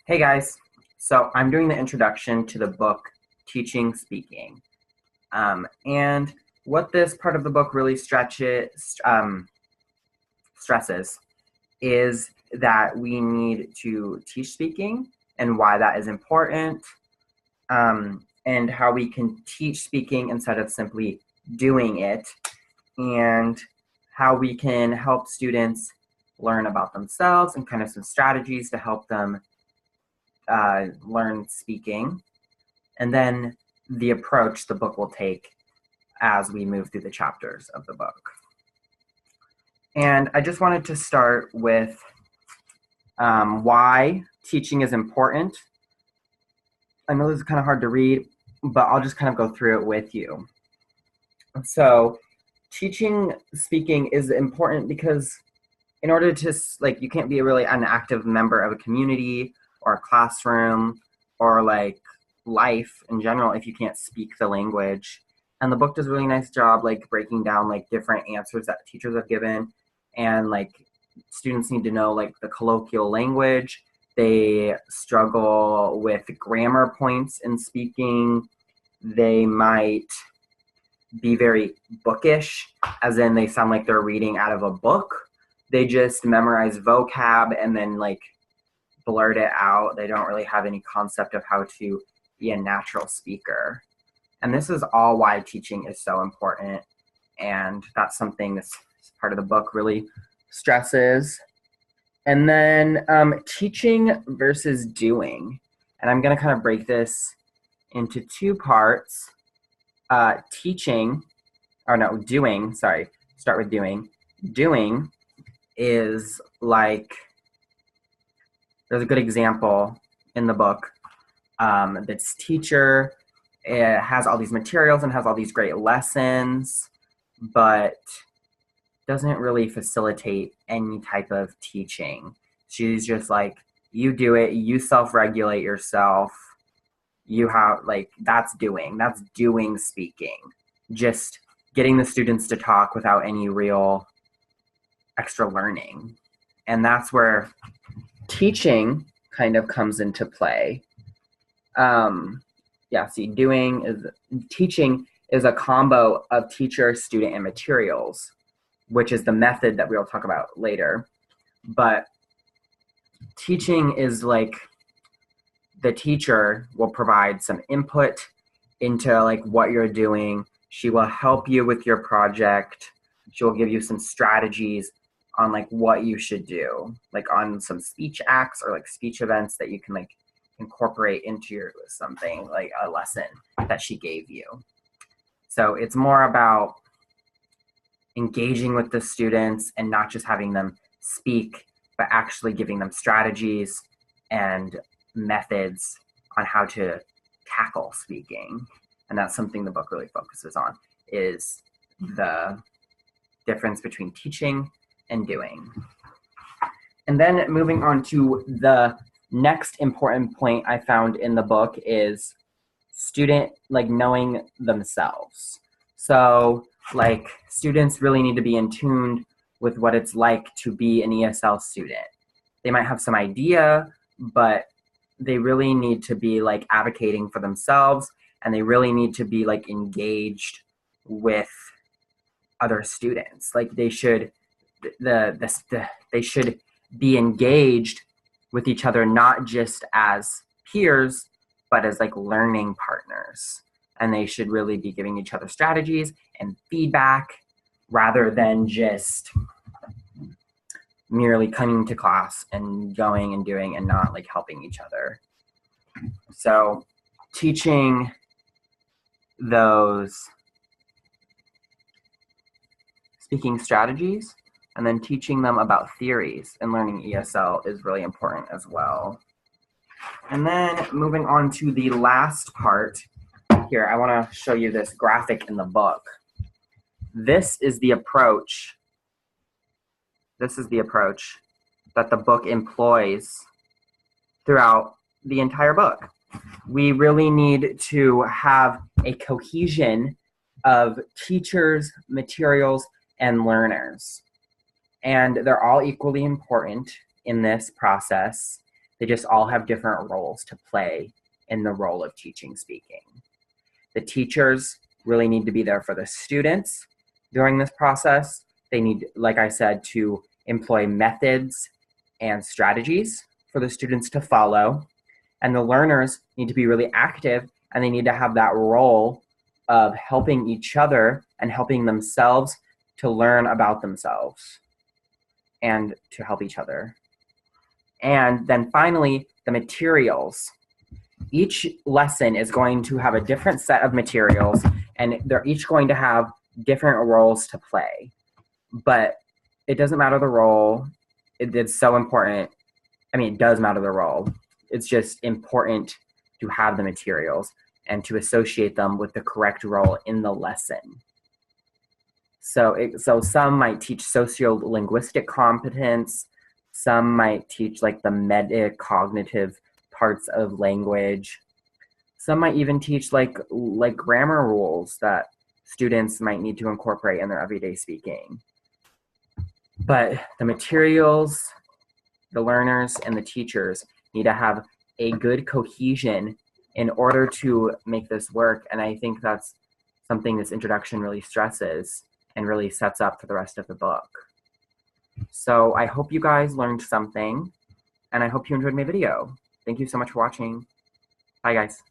Hey guys, so I'm doing the introduction to the book Teaching Speaking. And what this part of the book really stresses is that we need to teach speaking and why that is important, and how we can teach speaking instead of simply doing it, and how we can help students learn about themselves and kind of some strategies to help them learn speaking, and then the approach the book will take as we move through the chapters of the book. And I just wanted to start with why teaching is important. I know this is kind of hard to read, but I'll just kind of go through it with you. So teaching speaking is important because in order to, you can't be really an active member of a community or a classroom or life in general if you can't speak the language. And the book does a really nice job breaking down different answers that teachers have given, and students need to know the colloquial language. They struggle with grammar points in speaking. They might be very bookish, as in they sound like they're reading out of a book. They just memorize vocab and then blurt it out. They don't really have any concept of how to be a natural speaker. And this is all why teaching is so important. And that's something this part of the book really stresses. And then teaching versus doing. And I'm going to kind of break this into two parts. Doing, start with doing. Doing is there's a good example in the book. This teacher has all these materials and has all these great lessons, but doesn't really facilitate any type of teaching. She's just you do it, you self-regulate yourself. You have that's doing speaking. Just getting the students to talk without any real extra learning. And that's where teaching kind of comes into play. Teaching is a combo of teacher, student, and materials, which is the method that we'll talk about later. But teaching is the teacher will provide some input into what you're doing. She will help you with your project. She will give you some strategies on what you should do, on some speech acts or speech events that you can incorporate into your something a lesson that she gave you. So it's more about engaging with the students and not just having them speak, but actually giving them strategies and methods on how to tackle speaking. And that's something the book really focuses on, is the difference between teaching and doing. And then moving on to the next important point I found in the book is student knowing themselves. So students really need to be in tune with what it's like to be an ESL student. They might have some idea, but they really need to be advocating for themselves, and they really need to be engaged with other students. They should they should be engaged with each other, not just as peers, but as learning partners. And they should really be giving each other strategies and feedback rather than just merely coming to class and going and doing and not helping each other. So teaching those speaking strategies and then teaching them about theories and learning ESL is really important as well. And then moving on to the last part here, I want to show you this graphic in the book. This is the approach that the book employs throughout the entire book. We really need to have a cohesion of teachers, materials, and learners. And they're all equally important in this process. They just all have different roles to play in the role of teaching speaking. The teachers really need to be there for the students during this process. They need, like I said, to employ methods and strategies for the students to follow. And the learners need to be really active, and they need to have that role of helping each other and helping themselves to learn about themselves and to help each other. And then finally, the materials. Each lesson is going to have a different set of materials, and they're each going to have different roles to play. But it doesn't matter the role. It's so important. I mean, it does matter the role. It's just important to have the materials and to associate them with the correct role in the lesson. So some might teach sociolinguistic competence. Some might teach like the metacognitive parts of language. Some might even teach like grammar rules that students might need to incorporate in their everyday speaking. But the materials, the learners, and the teachers need to have a good cohesion in order to make this work. And I think that's something this introduction really stresses and really sets up for the rest of the book. So I hope you guys learned something, and I hope you enjoyed my video. Thank you so much for watching. Bye, guys.